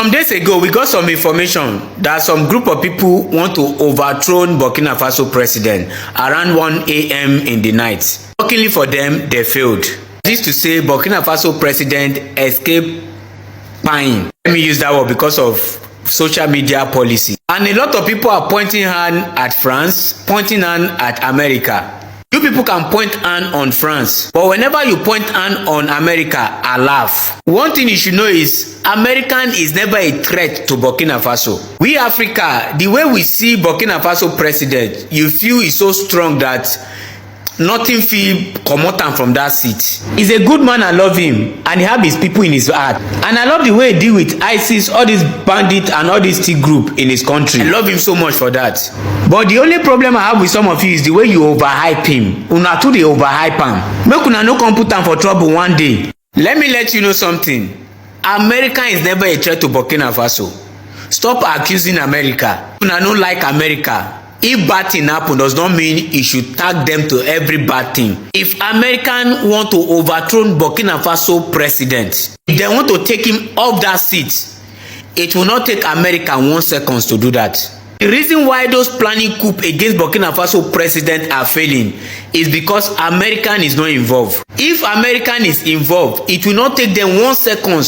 Some days ago, we got some information that some group of people want to overthrow Burkina Faso president around 1 a.m. in the night. Luckily for them, they failed. That is to say, Burkina Faso president escaped pain. Let me use that word because of social media policy. And a lot of people are pointing hand at France, pointing hand at America. You people can point hand on France, but whenever you point hand on America, I laugh. One thing you should know is American is never a threat to Burkina Faso. We Africa, the way we see Burkina Faso president, you feel is so strong that nothing feel comot am from that seat. He's a good man, I love him, and he have his people in his heart. And I love the way he deal with ISIS, all these bandits and all these thief group in his country. I love him so much for that. But the only problem I have with some of you is the way you overhype him. Una too dey overhype am. Make una no come put am for trouble one day. Let me let you know something. America is never a threat to Burkina Faso. Stop accusing America. Una no like America. If bad thing happen does not mean you should tag them to every bad thing. If American want to overthrow Burkina Faso president, if they want to take him off that seat, it will not take America 1 second to do that. The reason why those planning coup against Burkina Faso president are failing is because American is not involved. If American is involved, it will not take them 1 second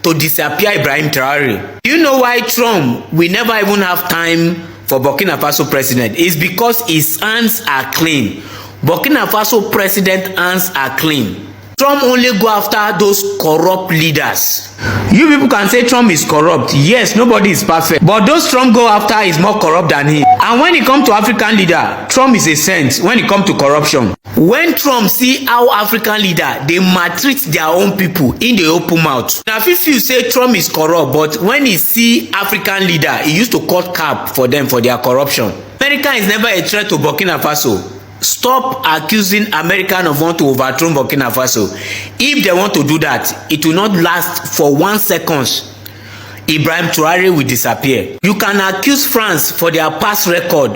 to disappear Ibrahim Traore. Do you know why Trump will never even have time for Burkina Faso president? Is because his hands are clean. Burkina Faso president hands are clean. Trump only go after those corrupt leaders. You people can say Trump is corrupt. Yes, nobody is perfect. But those Trump go after is more corrupt than him. And when it comes to African leader, Trump is a saint when it comes to corruption. When Trump see how African leader, they maltreat their own people in the open mouth. Now if you say Trump is corrupt, but when he see African leader, he used to cut cap for them for their corruption. America is never a threat to Burkina Faso. Stop accusing American of want to overthrow Burkina Faso. If they want to do that, it will not last for 1 second. Ibrahim Traore will disappear. You can accuse France for their past record.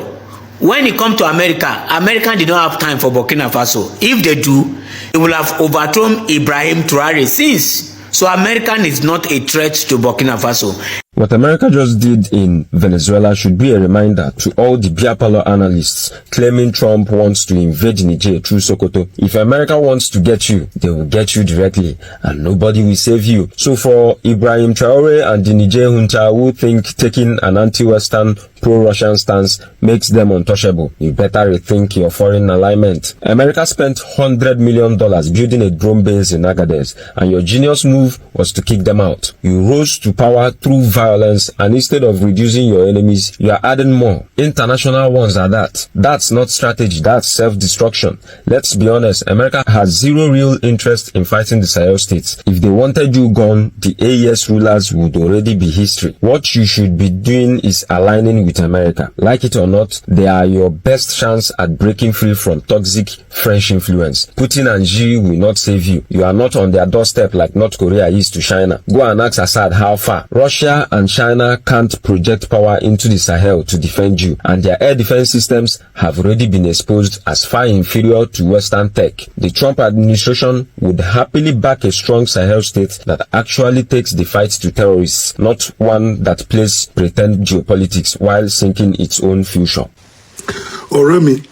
When it comes to America, American did not have time for Burkina Faso. If they do, they will have overthrown Ibrahim Traore since. So American is not a threat to Burkina Faso. What America just did in Venezuela should be a reminder to all the beer parlor analysts claiming Trump wants to invade Niger through Sokoto. If America wants to get you, they will get you directly and nobody will save you. So for Ibrahim Traore and the Niger junta who think taking an anti-Western pro-Russian stance makes them untouchable, you better rethink your foreign alignment. America spent $100 million building a drone base in Agadez, and your genius move was to kick them out. You rose to power through violence, and instead of reducing your enemies, you are adding more. International ones are that. That's not strategy, that's self-destruction. Let's be honest, America has zero real interest in fighting the Sahel states. If they wanted you gone, the AES rulers would already be history. What you should be doing is aligning with America. Like it or not, they are your best chance at breaking free from toxic French influence. Putin and Xi will not save you. You are not on their doorstep like North Korea is to China. Go and ask Assad how far. Russia and China can't project power into the Sahel to defend you, and their air defense systems have already been exposed as far inferior to Western tech. The Trump administration would happily back a strong Sahel state that actually takes the fight to terrorists, not one that plays pretend geopolitics while sinking its own future. Remy,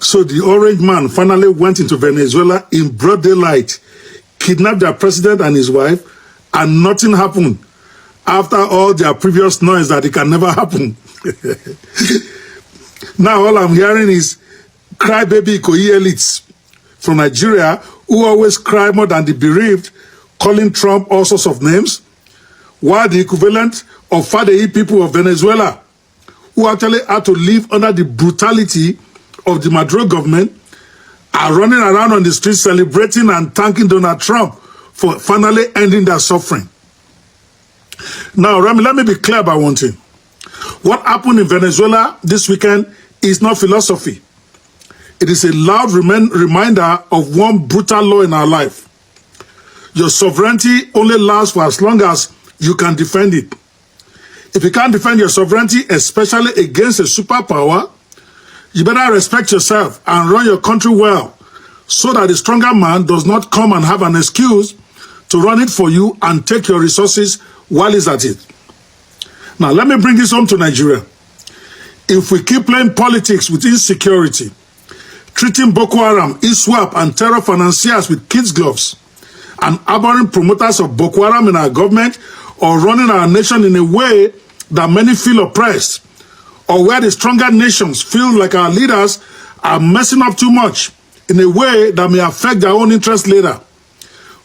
so the orange man finally went into Venezuela in broad daylight, kidnapped their president and his wife, and nothing happened. After all their previous noise that it can never happen. Now all I'm hearing is crybaby Ikoyi elites from Nigeria who always cry more than the bereaved, calling Trump all sorts of names, while the equivalent of Fadehi people of Venezuela, who actually had to live under the brutality of the Maduro government, are running around on the streets celebrating and thanking Donald Trump for finally ending their suffering. Now, Rami, let me be clear about one thing. What happened in Venezuela this weekend is not philosophy. It is a loud reminder of one brutal law in our life. Your sovereignty only lasts for as long as you can defend it. If you can't defend your sovereignty, especially against a superpower, you better respect yourself and run your country well, so that the stronger man does not come and have an excuse to run it for you and take your resources while he's at it. Now, let me bring this home to Nigeria. If we keep playing politics with insecurity, treating Boko Haram, ISWAP, and terror financiers with kids' gloves, and harboring promoters of Boko Haram in our government, or running our nation in a way that many feel oppressed, or where the stronger nations feel like our leaders are messing up too much in a way that may affect their own interests later,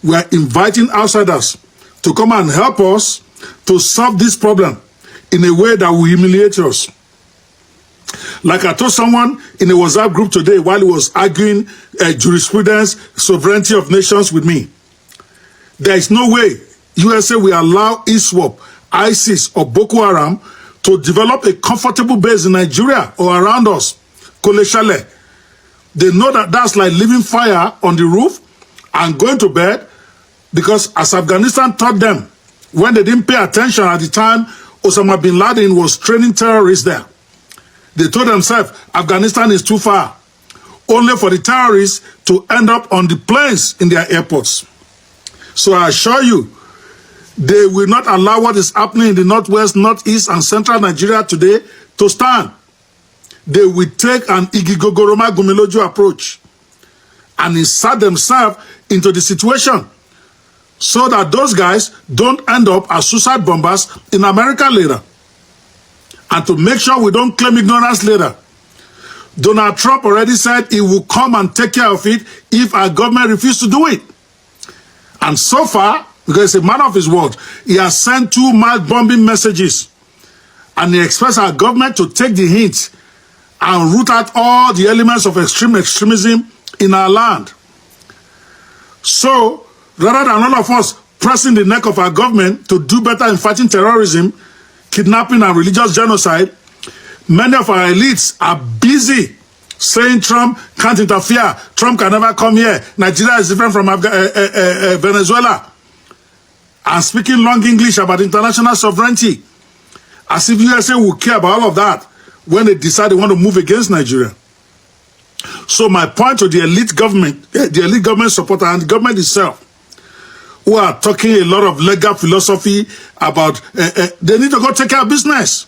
we are inviting outsiders to come and help us to solve this problem in a way that will humiliate us. Like I told someone in a WhatsApp group today while he was arguing jurisprudence, sovereignty of nations with me, there is no way USA will allow ISWAP, ISIS, or Boko Haram to develop a comfortable base in Nigeria or around us. Koleshale. They know that that's like leaving fire on the roof and going to bed, because as Afghanistan taught them when they didn't pay attention at the time Osama bin Laden was training terrorists there. They told themselves Afghanistan is too far, only for the terrorists to end up on the planes in their airports. So I assure you, they will not allow what is happening in the northwest, northeast, and central Nigeria today to stand. They will take an Igigogoroma Gumiloju approach and insert themselves into the situation so that those guys don't end up as suicide bombers in America later. And to make sure we don't claim ignorance later, Donald Trump already said he will come and take care of it if our government refuses to do it. And so far, because he's a man of his word, he has sent 2 mass bombing messages. And he expects our government to take the hint and root out all the elements of extremism in our land. So, rather than all of us pressing the neck of our government to do better in fighting terrorism, kidnapping, and religious genocide, many of our elites are busy saying Trump can't interfere, Trump can never come here, Nigeria is different from Venezuela, and speaking long English about international sovereignty, as if USA will care about all of that when they decide they want to move against Nigeria. So my point to the elite government supporter and the government itself, who are talking a lot of legal philosophy about they need to go take care of business.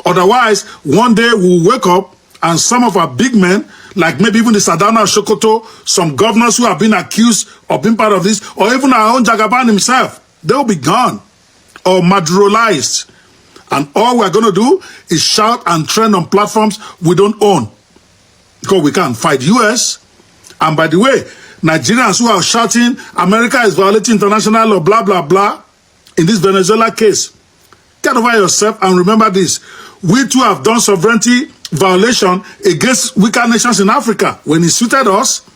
Otherwise, one day we'll wake up and some of our big men, like maybe even the Sadana Shokoto, some governors who have been accused of being part of this, or even our own Jagaban himself, they'll be gone or marginalized. And all we're going to do is shout and trend on platforms we don't own, because we can't fight US. And by the way, Nigerians who are shouting America is violating international law, blah, blah, blah, in this Venezuela case, get over yourself and remember this. We too have done sovereignty violation against weaker nations in Africa when it suited us.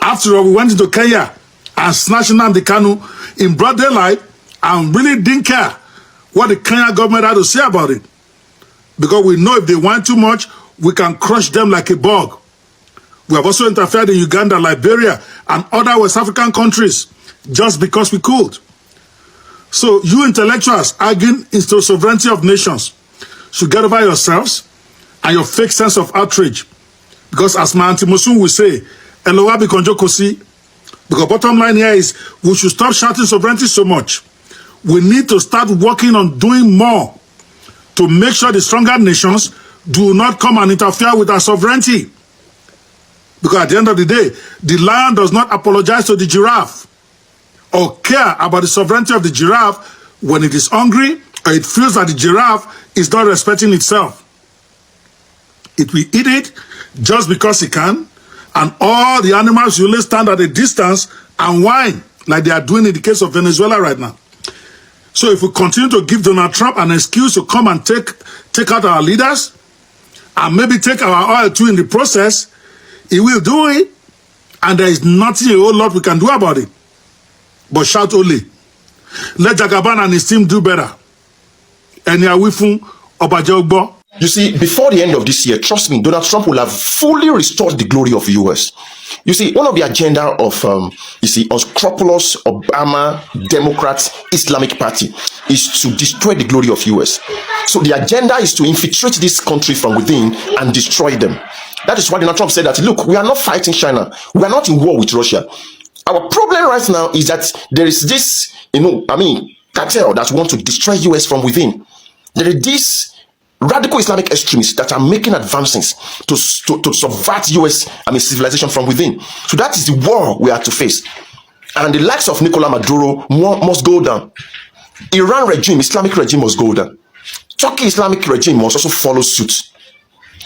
After all, we went into Kenya and snatched Nnamdi Kanu in broad daylight and really didn't care what the Kenya government had to say about it. Because we know if they want too much, we can crush them like a bug. We have also interfered in Uganda, Liberia, and other West African countries just because we could. So you intellectuals arguing into sovereignty of nations should get over yourselves and your fake sense of outrage. Because as my Auntie Mosun will say, Elowabi Konjokosi, because bottom line here is we should stop shouting sovereignty so much. We need to start working on doing more to make sure the stronger nations do not come and interfere with our sovereignty. Because at the end of the day, the lion does not apologize to the giraffe or care about the sovereignty of the giraffe when it is hungry or it feels that the giraffe is not respecting itself. It will eat it just because it can, and all the animals will stand at a distance and whine like they are doing in the case of Venezuela right now. So if we continue to give Donald Trump an excuse to come and take out our leaders and maybe take our oil too in the process, he will do it, and there is nothing a whole lot we can do about it. But shout only. Let Jagaban and his team do better. You see, before the end of this year, trust me, Donald Trump will have fully restored the glory of the US. You see, one of the agenda of, unscrupulous Obama Democrats Islamic Party is to destroy the glory of US. So the agenda is to infiltrate this country from within and destroy them. That is why Donald Trump said that, look, we are not fighting China. We are not in war with Russia. Our problem right now is that there is this, cartel that want to destroy US from within. There are these radical Islamic extremists that are making advances to subvert US, civilization from within. So that is the war we have to face. And the likes of Nicolas Maduro must go down. Iran regime, Islamic regime must go down. Turkey Islamic regime must also follow suit.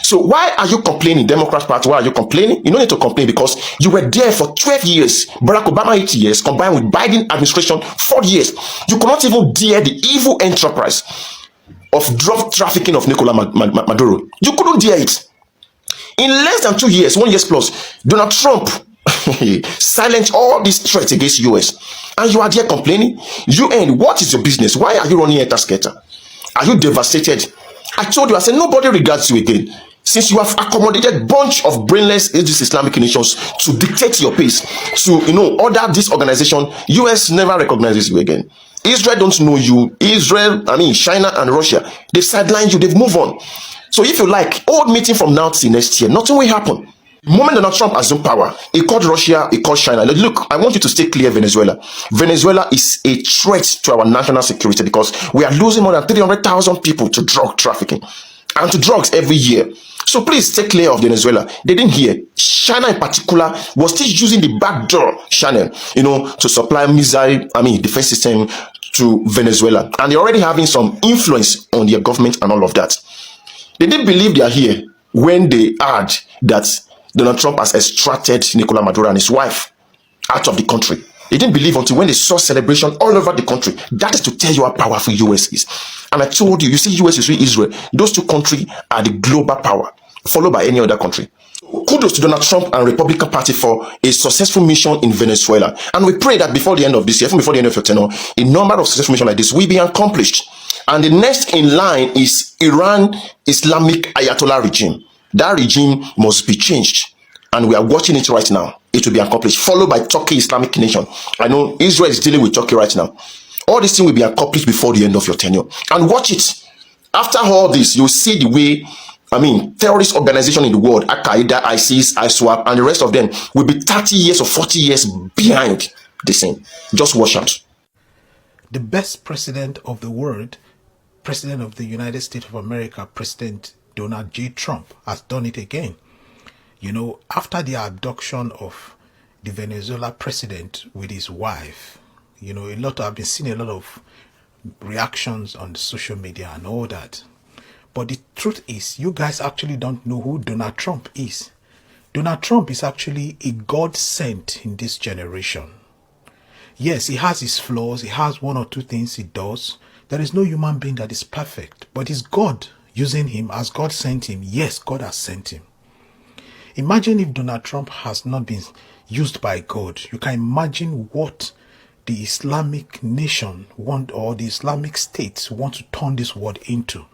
So why are you complaining, Democrat Party? Why are you complaining? You don't need to complain because you were there for 12 years. Barack Obama 8 years, combined with Biden administration 4 years. You cannot even dare the evil enterprise of drug trafficking of Nicolas Maduro. You couldn't dare it. In less than 2 years, 1 year plus, Donald Trump silenced all these threats against US. And you are there complaining? UN, what is your business? Why are you running enter-skater? Are you devastated? I told you, I said, nobody regards you again. Since you have accommodated bunch of brainless Islamic nations to dictate your pace, to order this organization, US never recognizes you again. Israel don't know you. Israel, China and Russia, they've sidelined you, they've moved on. So if you like, hold meeting from now till next year, nothing will happen. The moment Donald Trump assumed power, he called Russia, he called China. Look, I want you to stay clear, Venezuela. Venezuela is a threat to our national security because we are losing more than 300,000 people to drug trafficking and to drugs every year. So please stay clear of Venezuela. They didn't hear. China in particular was still using the backdoor channel, to supply missile, defense system to Venezuela. And they're already having some influence on their government and all of that. They didn't believe they are here when they heard that Donald Trump has extracted Nicolas Maduro and his wife out of the country. They didn't believe until when they saw celebration all over the country. That is to tell you how powerful US is. And I told you, you see US, you see Israel. Those two countries are the global power, followed by any other country. Kudos to Donald Trump and Republican Party for a successful mission in Venezuela. And we pray that before the end of this year, even before the end of your tenure, a number of successful missions like this will be accomplished. And the next in line is Iran Islamic Ayatollah regime. That regime must be changed. And we are watching it right now. It will be accomplished, followed by Turkey Islamic nation. I know Israel is dealing with Turkey right now. All these things will be accomplished before the end of your tenure. And watch it. After all this, you'll see the way, terrorist organization in the world, Al-Qaeda, ISIS, ISWAP, and the rest of them will be 30 years or 40 years behind the scene. Just watch out. The best president of the world, President of the United States of America, President Donald J. Trump, has done it again. After the abduction of the Venezuela president with his wife, I've been seeing a lot of reactions on the social media and all that. But the truth is, you guys actually don't know who Donald Trump is. Donald Trump is actually a God sent in this generation. Yes, he has his flaws. He has one or two things he does. There is no human being that is perfect. But it's God using him as God sent him. Yes, God has sent him. Imagine if Donald Trump has not been used by God. You can imagine what the Islamic nation want, or the Islamic states want to turn this world into.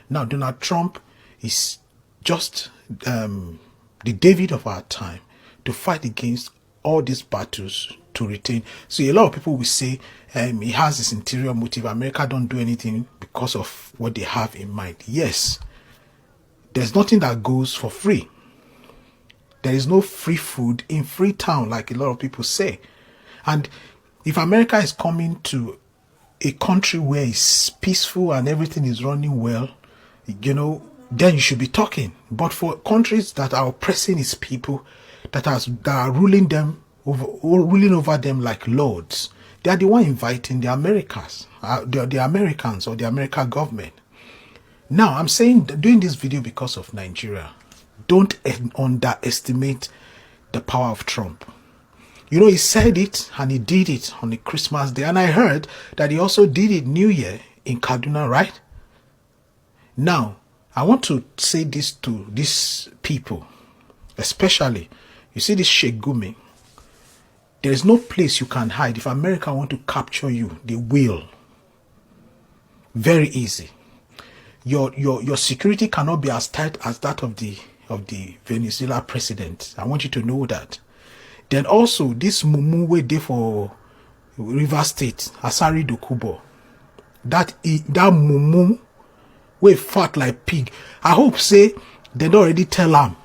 Now, Donald Trump is just the David of our time to fight against all these battles to retain. So a lot of people will say he has this interior motive. America don't do anything because of what they have in mind. Yes, there's nothing that goes for free. There is no free food in Freetown, like a lot of people say. And if America is coming to a country where it's peaceful and everything is running well, then you should be talking. But for countries that are oppressing its people, that are ruling over them like lords, they are the one inviting the Americans, the Americans or the American government. Now, I'm doing this video because of Nigeria. Don't underestimate the power of Trump. He said it and he did it on the Christmas day. And I heard that he also did it New Year in Kaduna, right? Now, I want to say this to these people, especially, you see this Sheikh Gumi. There is no place you can hide. If America want to capture you, they will. Very easy. Your security cannot be as tight as that of the Venezuela president. I want you to know that. Then also this mumu wey dey for River State, Asari Dokubo, that mumu wey fat like pig. I hope say they don't already tell am,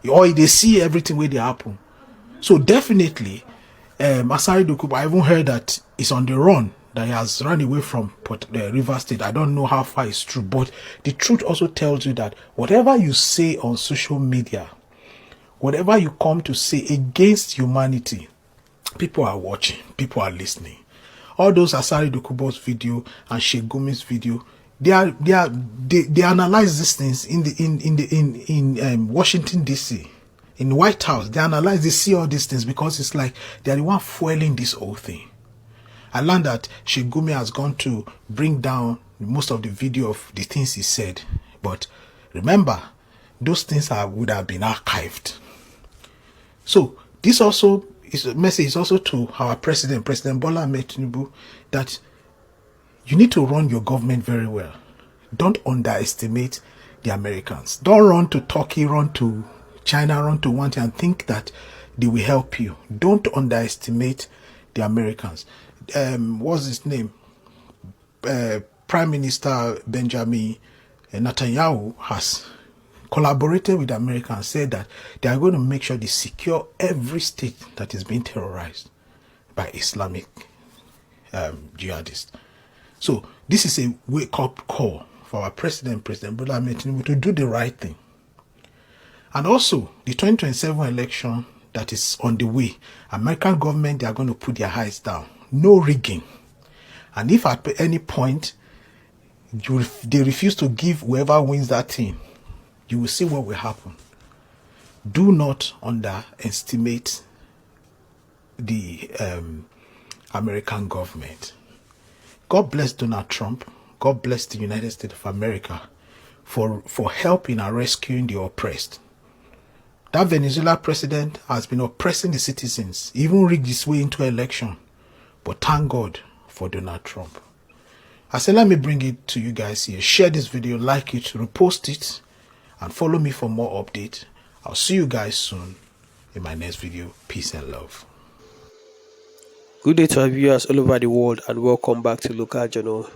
or they see everything where they happen. So definitely, Asari Dokubo, I even heard that it's on the run. that he has run away from River State. I don't know how far it's true, but the truth also tells you that whatever you say on social media, whatever you come to say against humanity, people are watching, people are listening. All those Asari Dokubo's video and Sheikh Gumi's video, they analyze these things in Washington DC, in the White House. They analyze, they see all these things because it's like they are the one fueling this whole thing. I learned that Sheikh Gumi has gone to bring down most of the video of the things he said, but remember, those things would have been archived. So this also is a message also to our President Bola Ahmed Tinubu, that you need to run your government very well. Don't underestimate the Americans. Don't run to Turkey, run to China, run to one thing and think that they will help you. Don't underestimate the Americans. What's his name? Prime Minister Benjamin Netanyahu has collaborated with the Americans and said that they are going to make sure they secure every state that is being terrorized by Islamic jihadists. So this is a wake-up call for our President Bola Ahmed Tinubu, to do the right thing. And also, the 2027 election that is on the way, American government, they are going to put their eyes down. No rigging. And if at any point they refuse to give whoever wins that thing, you will see what will happen. Do not underestimate the American government. God bless Donald Trump. God bless the United States of America for helping and rescuing the oppressed. That Venezuela president has been oppressing the citizens, even rigged his way into election. But thank God for Donald Trump. I said, let me bring it to you guys here. Share this video, like it, repost it, and follow me for more updates. I'll see you guys soon in my next video. Peace and love. Good day to our viewers all over the world, and welcome back to Local Journal.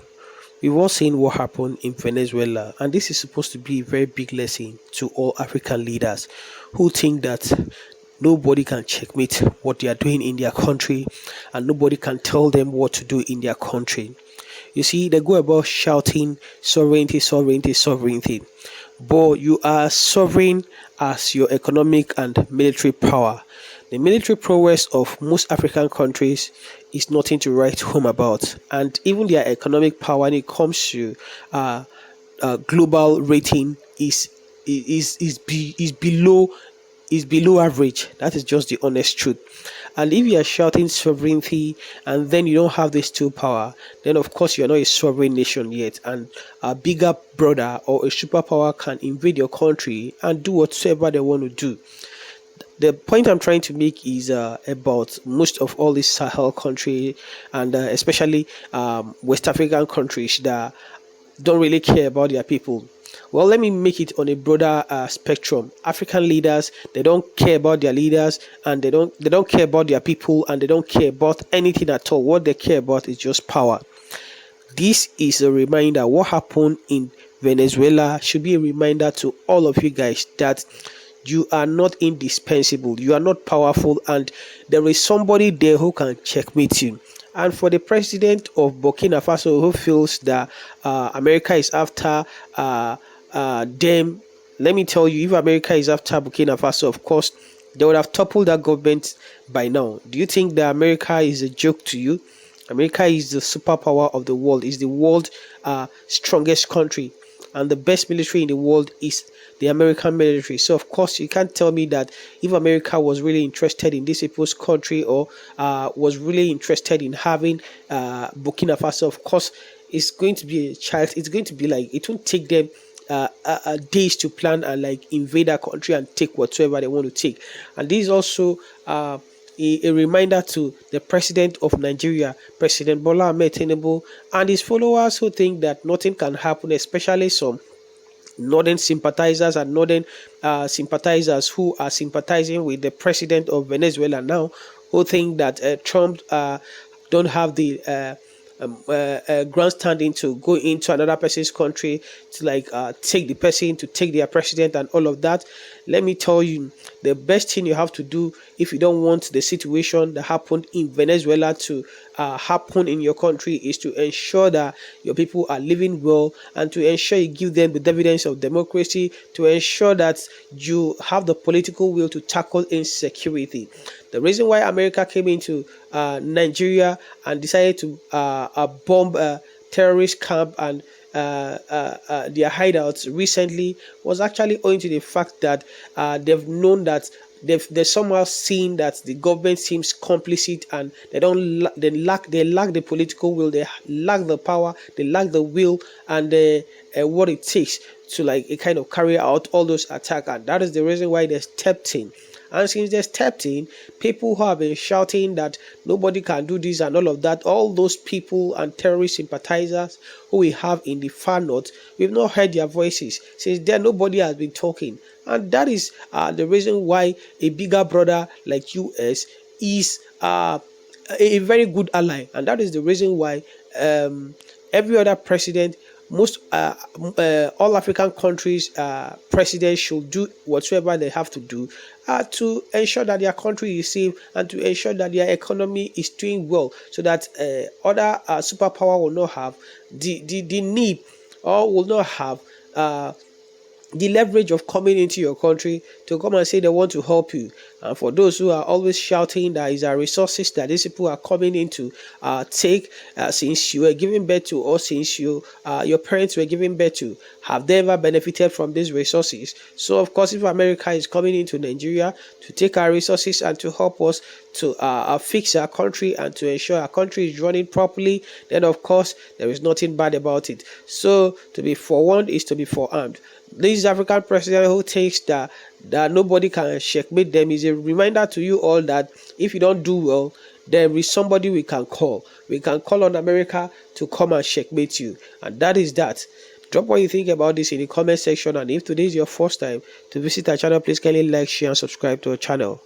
We've all seen what happened in Venezuela, and this is supposed to be a very big lesson to all African leaders who think that nobody can checkmate what they are doing in their country and nobody can tell them what to do in their country. You see, they go about shouting sovereignty, sovereignty, sovereignty, but you are sovereign as your economic and military power. The military prowess of most African countries is nothing to write home about, and even their economic power when it comes to global rating is below average. That is just the honest truth. And if you are shouting sovereignty and then you don't have this two power, then of course you are not a sovereign nation yet, and a bigger brother or a superpower can invade your country and do whatever they want to do. The point I'm trying to make is about most of all these Sahel countries, and especially West African countries that don't really care about their people. Well, let me make it on a broader spectrum. African leaders, they don't care about their leaders, and they don't care about their people, and they don't care about anything at all. What they care about is just power. This is a reminder. What happened in Venezuela should be a reminder to all of you guys that you are not indispensable, you are not powerful, and there is somebody there who can checkmate you. And for the president of Burkina Faso who feels that America is after them, let me tell you, if America is after Burkina Faso, of course, they would have toppled that government by now. Do you think that America is a joke to you? America is the superpower of the world, is the world's strongest country, and the best military in the world is the American military. So of course you can't tell me that if America was really interested in this people's country, or was really interested in having Burkina Faso, of course it's going to be a child. It's going to be like, it won't take them days to plan and like invade our country and take whatsoever they want to take. And this is also a reminder to the president of Nigeria, President Bola Ahmed Tinubu, and his followers who think that nothing can happen, especially some northern sympathizers and northern sympathizers who are sympathizing with the president of Venezuela now, who think that Trump don't have the grandstanding to go into another person's country to like take the person, to take their president and all of that. Let me tell you, the best thing you have to do if you don't want the situation that happened in Venezuela to happen in your country is to ensure that your people are living well, and to ensure you give them the dividends of democracy, to ensure that you have the political will to tackle insecurity. The reason why America came into Nigeria and decided to bomb a terrorist camp and their hideouts recently was actually owing to the fact that they've known that they've somehow seen that the government seems complicit, and they lack the political will, they lack the power, they lack the will and what it takes to like a kind of carry out all those attacks, and that is the reason why they stepped in. And since they stepped in, people who have been shouting that nobody can do this and all of that, all those people and terrorist sympathizers who we have in the far north, we've not heard their voices. Since then, nobody has been talking. And that is the reason why a bigger brother like US is a very good ally. And that is the reason why every other president, most all African countries presidents should do whatsoever they have to do to ensure that their country is safe and to ensure that their economy is doing well, so that other superpower will not have the need, or will not have the leverage of coming into your country to come and say they want to help you. And for those who are always shouting that is our resources that these people are coming into take since you were giving birth to, or since your parents were giving birth to, have they ever benefited from these resources? So of course, if America is coming into Nigeria to take our resources and to help us to fix our country and to ensure our country is running properly, then of course there is nothing bad about it. So to be forewarned is to be forearmed. This African president who thinks that nobody can checkmate them is a reminder to you all that if you don't do well, there is somebody we can call. We can call on America to come and checkmate you. And that is that. Drop what you think about this in the comment section. And if today is your first time to visit our channel, please kindly like, share, and subscribe to our channel.